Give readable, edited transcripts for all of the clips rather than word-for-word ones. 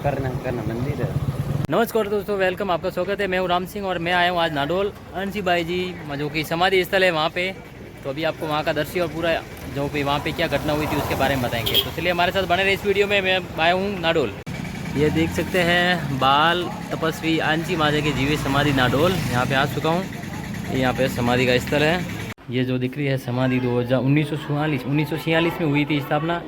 करना मंदिर है। नमस्कार दोस्तों, वेलकम, आपका स्वागत है। मैं हूँ राम सिंह और मैं आया हूँ आज नाडोल अंशी बाई जी जो कि समाधि स्थल है वहाँ पे। तो अभी आपको वहाँ का दृश्य और पूरा जो भी वहाँ पे क्या घटना हुई थी उसके बारे में बताएंगे। तो चलिए हमारे साथ बने रहे इस वीडियो में। मैं आया हूँ नाडोल। ये देख सकते हैं बाल तपस्वी अंशी माता की जीवित समाधि नाडोल। यहाँ पे आ चुका हूँ। यहाँ पे समाधि का स्थल है। ये जो दिख रही है समाधि 1946 में हुई थी स्थापना।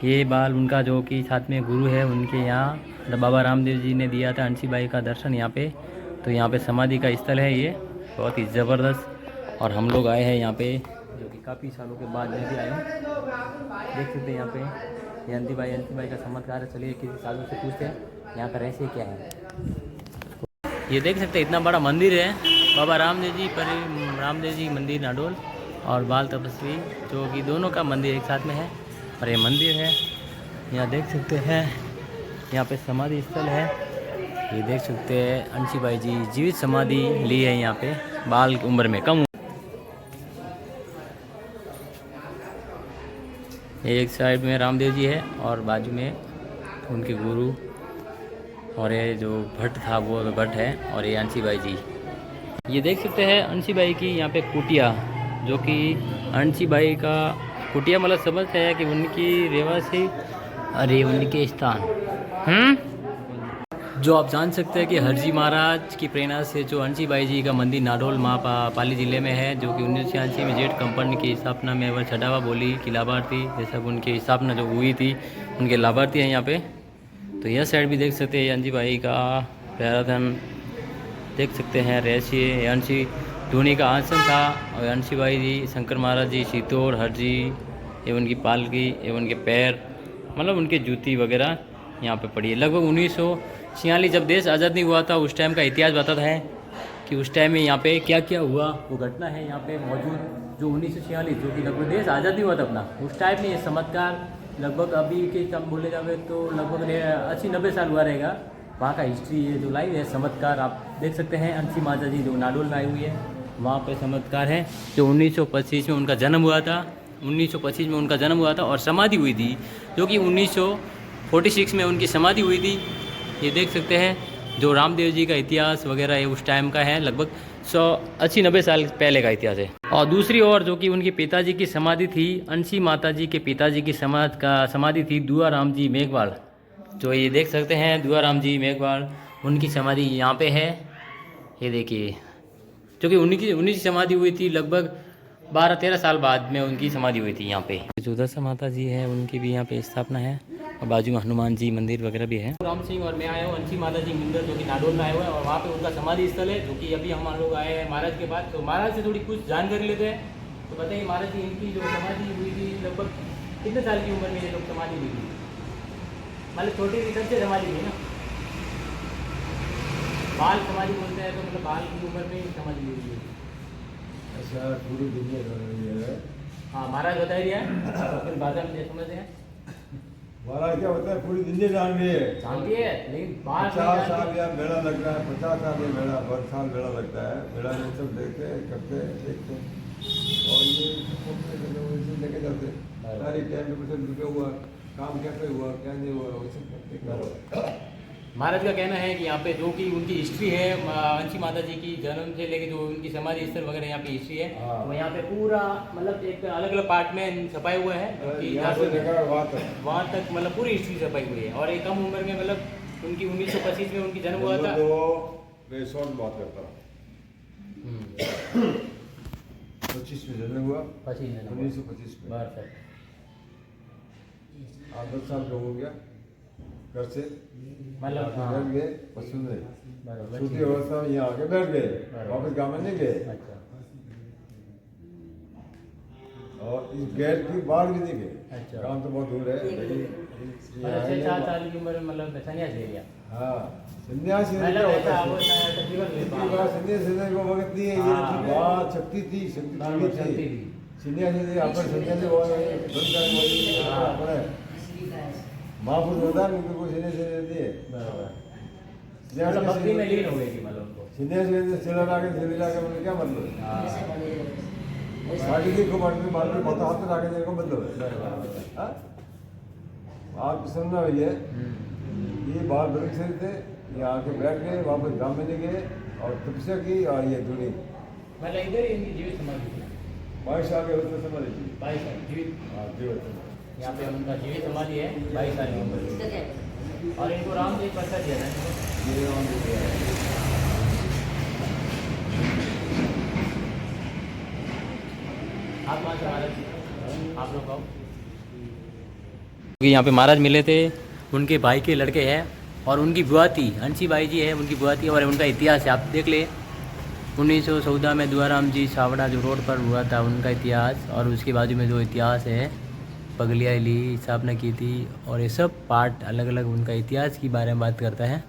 ये बाल उनका जो कि साथ में गुरु है उनके यहाँ बाबा रामदेव जी ने दिया था अंशी बाई का दर्शन यहाँ पे। तो यहाँ पे समाधि का स्थल है ये, बहुत ही ज़बरदस्त। और हम लोग आए हैं यहाँ पे जो कि काफ़ी सालों के बाद मैं भी आया हूँ। देख सकते हैं यहाँ पे ये अंशी बाई का चमत्कार है। चलिए किसी साधु से पूछते हैं यहाँ का रहस्य क्या है। ये देख सकते हैं इतना बड़ा मंदिर है बाबा रामदेव जी मंदिर नाडोल और बाल तपस्वी जो कि दोनों का मंदिर एक साथ में है। और ये मंदिर है, यहाँ देख सकते हैं। यहाँ पे समाधि स्थल है। ये देख सकते हैं अंशी बाई जी जीवित समाधि ली है यहाँ पे बाल की उम्र में कम। एक साइड में रामदेव जी है और बाजू में उनके गुरु और ये जो भट्ट था वो भट्ट है और ये अंशी बाई जी। ये देख सकते हैं अंशी बाई की यहाँ पे कुटिया, जो कि अंशी बाई का कुटिया मतलब समझते हैं कि उनकी रेवासी अरे उनके स्थान जो आप जान सकते हैं कि हरजी महाराज की प्रेरणा से जो अंशी बाई जी का मंदिर नाडोल पाली जिले में है, जो कि 1986 में जेठ कंपनी की स्थापना में वह छठावा बोली की लाभार्थी जैसा उनकी स्थापना जो हुई थी उनके लाभार्थी हैं यहाँ पे। तो यह साइड भी देख सकते हैं अंशी बाई का प्याराधन देख सकते हैं। रहस्य अंशी धोनी का आसन था और अंशी बाई जी शंकर महाराज जी सीतोर हरजी एवं उनकी पालकी एवं उनके पैर मतलब उनके जूती वगैरह यहाँ पे पड़ी है। लगभग 1946 जब देश आज़ाद नहीं हुआ था उस टाइम का इतिहास बताता है कि उस टाइम में यहाँ पे क्या क्या हुआ, वो घटना है यहाँ पे मौजूद। जो 1946 जो कि लगभग देश आज़ाद नहीं हुआ था अपना, उस टाइम में ये चमत्कार लगभग अभी के कम बोले जाए तो लगभग 80-90 साल हुआ रहेगा। वहाँ का हिस्ट्री ये जो लाइव है चमत्कार आप देख सकते हैं। अंशी माता जी जो नाडोल में आई हुई है वहाँ पे चमत्कार है। जो 1925 में उनका जन्म हुआ था, 1925 में उनका जन्म हुआ था और समाधि हुई थी जो कि 1946 में उनकी समाधि हुई थी। ये देख सकते हैं जो रामदेव जी का इतिहास वगैरह है उस टाइम का है, लगभग 180-90 साल पहले का इतिहास है। और दूसरी ओर जो कि उनके पिताजी की समाधि थी, अंशी माता जी के पिताजी की समाधि थी दुआ राम जी मेघवाल। जो ये देख सकते हैं दुआ राम जी मेघवाल उनकी समाधि यहाँ पे है। ये देखिए जो कि उन्हीं की समाधि हुई थी लगभग 12-13 साल बाद में उनकी समाधि हुई थी यहाँ पे। जो दशा माता जी है उनकी भी यहाँ पे स्थापना है और बाजू में हनुमान जी मंदिर वगैरह भी है। राम सिंह और मैं आया हूँ अंशी माता जी मंदिर जो कि नाडोल में आए हुए हैं और वहाँ पे उनका समाधि स्थल है जो कि अभी हम लोग आए हैं महाराज के पास। तो महाराज से थोड़ी कुछ जानकारी लेते हैं। तो बताइए महाराज जी इनकी जो समाधि हुई थी लगभग कितने साल की उम्र में ये लोग समाधि हुई थी? मतलब छोटी सी सबसे समाधि हुई ना, बाल समाधि बोलते हैं तो मतलब बाल की उम्र में ही समाधि हुई है। ऐसा पूरी दुनिया है। हाँ महाराज बताइए फिर भाषा में समझते हैं। महाराज क्या होता है पूरी दुनिया जान रही है, जानती है लेकिन बाल 50 साल या मेला लगता है, 50 साल या मेला 1 साल मेला लगता है। मेला में सब देखते हैं, करते हैं, देखते हैं और ये लेके जाते हैं सारी टाइम में सब रुके हुआ काम कैसे हुआ क्या नहीं हुआ वो सब करते। महाराज का कहना है कि यहाँ पे जो कि उनकी हिस्ट्री है अंशी माता जी की जन्म से लेके जो उनकी समाधि स्थल वगैरह यहाँ पे हिस्ट्री है वो यहाँ पे पूरा मतलब एक अलग अलग पार्ट में छपाए हुए हैं जो कि वहाँ तक मतलब पूरी हिस्ट्री छपाई हुई है। और एक कम उम्र में मतलब उनकी 1925 में उनकी जन्म हुआ था। मैं शॉर्ट बात करता हूँ 25 में जन्म हुआ 1925 में 8-10 साल का हो गया घर से मतलब बैठ गए पसंद है छोटी अवस्था में यहाँ आके बैठ गए, वापस गाँव में नहीं गए। अच्छा। और इस गेट की बाहर भी नहीं गए। अच्छा। गाँव तो बहुत दूर है लेकिन 6-7 साल की उम्र में मतलब संन्यास ले लिया। हाँ सन्यासी सन्यासी को वक्त नहीं है। ये बात शक्ति थी, शक्ति थी सन्यासी अपन सन्यासी अपने महापुरुष होता है उनको सन्यासी रहती है। भक्ति में लीन हो गई थी मतलब उनको सन्यासी चला आगे चले जाके मतलब क्या मतलब बाकी देखो बाकी बहुत हाथ में आगे देखो मतलब है। आप सुनना भैया ये बाहर बरकसर थे, यहाँ आके बैठ गए, वापस गाँव में गए और तपस्या की और ये जुड़ी। मतलब इधर ही इनकी जीवित समाधि थी। 22 साल के होते समाधि थी। 22 साल जीवित। हाँ जीवित। यहाँ पे उनका जीवित समाधि है 22 साल की उम्र की। और इनको रामदेव प्रसाद दिया था। ये रामदेव दिया है। आप कहाँ से महाराज? आप लोग आओ। यहाँ पे महाराज मिले थे, उनके भाई के लड़के हैं और उनकी बुआ थी, हंसी बाई जी है उनकी बुआ थी। और उनका इतिहास है, आप देख ले 1914 में दुआराम जी सावड़ा जो रोड पर हुआ था उनका इतिहास, और उसके बाजू में जो इतिहास है पगलिया ली स्थापना की थी, और ये सब पार्ट अलग अलग उनका इतिहास के बारे में बात करता है।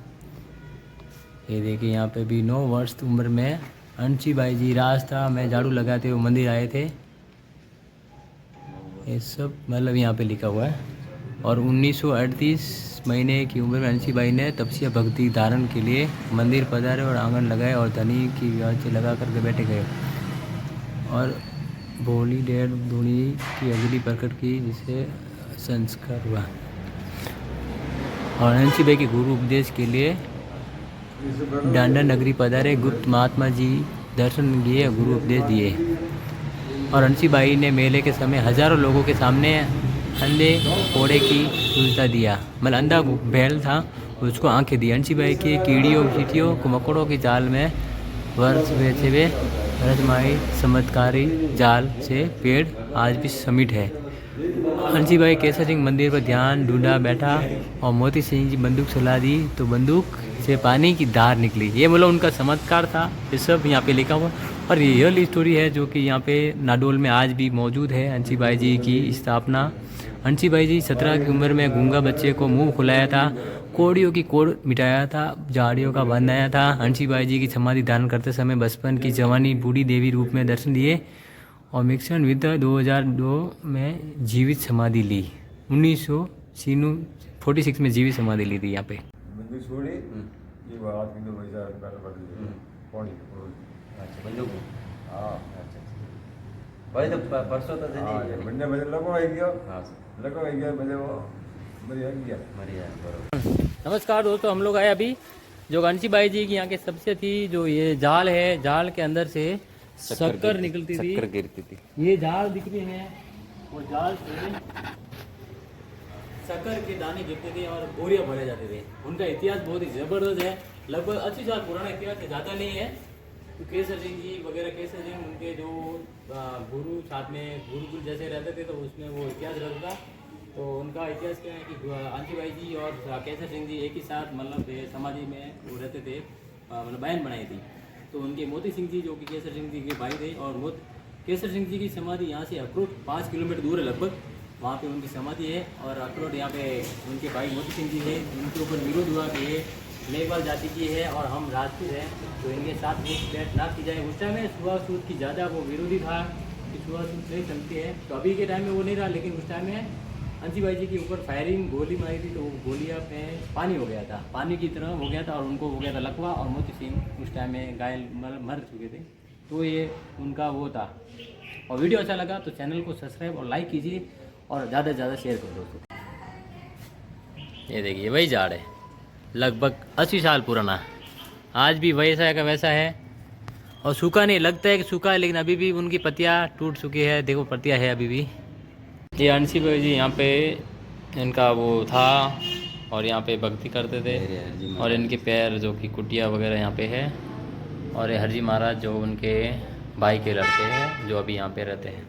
ये देखिए यहाँ पे भी 9 वर्ष उम्र में हंसी बाई जी रास्ता में झाड़ू लगाते हुए मंदिर आए थे। ये सब मतलब यहाँ पे लिखा हुआ है। और 1938 महीने की उम्र में हंसीबाई ने तपस्या भक्ति धारण के लिए मंदिर पधारे और आंगन लगाए और धनी की व्याज लगा करके बैठे गए और बोली डेढ़ दूनी की अगली प्रकट की, जिसे संस्कार हुआ। और हंसीबाई के गुरु उपदेश के लिए डांडा नगरी पधारे, गुप्त महात्मा जी दर्शन किए, गुरु उपदेश दिए। और हंसीबाई ने मेले के समय हजारों लोगों के सामने अंधे घोड़े की सुलता दिया, मतलब अंधा बैल था उसको आंखें दी। हंसीबाई के कीड़ियों चींटियों को मकोड़ों की जाल में वर्ष बेचे हुए रजमाई चमत्कारी जाल से पेड़ आज भी समिट है। हंसीबाई केसर सिंह मंदिर पर ध्यान ढूंढा बैठा और मोती सिंह जी बंदूक चला दी तो बंदूक से पानी की धार निकली। ये मतलब उनका चमत्कार था। ये सब यहाँ पे लिखा हुआ और ये रियल स्टोरी है जो कि यहाँ पे नाडोल में आज भी मौजूद है। हंसीबाई जी की स्थापना। हंसीबाई जी 17 की उम्र में गूंगा बच्चे को मुंह खुलाया था, कोड़ियों की कोड़ मिटाया था, झाड़ियों का बनाया था। हंसीबाई जी की समाधि धारण करते समय बचपन की जवानी बूढ़ी देवी रूप में दर्शन दिए और मिक्सन विद 2002 में जीवित समाधि ली। 1946 में जीवित समाधि ली थी यहाँ पे। बंदूक छोड़ी, ये बात किलो पैसा कौन अच्छा बंदूक। हाँ भाई तो परसों तो बंदे बजे लगवाई गया बजे वो बढ़िया गया। नमस्कार दोस्तों, हम लोग आए अभी जो हंसीबाई जी की यहाँ के सबसे थी जो ये जाल है, जाल के अंदर से शक्कर निकलती थी, शक्कर गिरती थी। ये जाल दिख रहे हैं, वो जाल से शक्कर के दाने गिरते थे और बोरियां भरे जाते थे। उनका इतिहास बहुत ही जबरदस्त है, लगभग 80 साल पुराना इतिहास है, ज़्यादा नहीं है। तो केसर सिंह जी वगैरह, केसर सिंह उनके जो गुरु साथ में गुरुकुल जैसे रहते थे तो उसमें वो इतिहास रहता था। तो उनका इतिहास क्या है कि हंसीबाई जी और केसर सिंह जी एक ही साथ मतलब समाधि में वो रहते थे, मतलब बहन बनाई थी। तो उनके मोती सिंह जी जो कि केसर सिंह जी के भाई थे, और केसर सिंह जी की समाधि यहाँ से अखरोट 5 किलोमीटर दूर है लगभग, वहाँ पे उनकी समाधि है। और अखरोट यहाँ पे उनके भाई मोती सिंह जी है, उनके ऊपर विरोध हुआ कि ये मेघवाल जाति की है और हम राजपूत हैं तो इनके साथ एक बैठ ना की जाए। उस टाइम में छुआछूत की ज़्यादा वो विरोधी था कि छुआछूत नहीं चलती है, तो अभी के टाइम में वो नहीं रहा। लेकिन उस टाइम में हंसीबाई जी के ऊपर फायरिंग गोली मारी थी तो वो गोलियाँ पे पानी हो गया था, पानी की तरह हो गया था और उनको हो गया था लकवा। और मोती सिंह उस टाइम में घायल मर चुके थे। तो ये उनका वो था। और वीडियो अच्छा लगा तो चैनल को सब्सक्राइब और लाइक कीजिए और ज़्यादा से ज़्यादा शेयर करो दोस्तों। ये देखिए वही झाड़ है, लगभग 80 साल पुराना, आज भी वैसा का वैसा है और सूखा नहीं, लगता है कि सूखा है लेकिन अभी भी उनकी पत्तियाँ टूट चुकी है। देखो पत्तियाँ है अभी भी। ये हंसीबाई जी यहाँ पे इनका वो था और यहाँ पे भक्ति करते थे। और इनके पैर जो कि कुटिया वगैरह यहाँ पे है। और ये हरजी महाराज जो उनके भाई के लड़के हैं जो अभी यहाँ पे रहते हैं।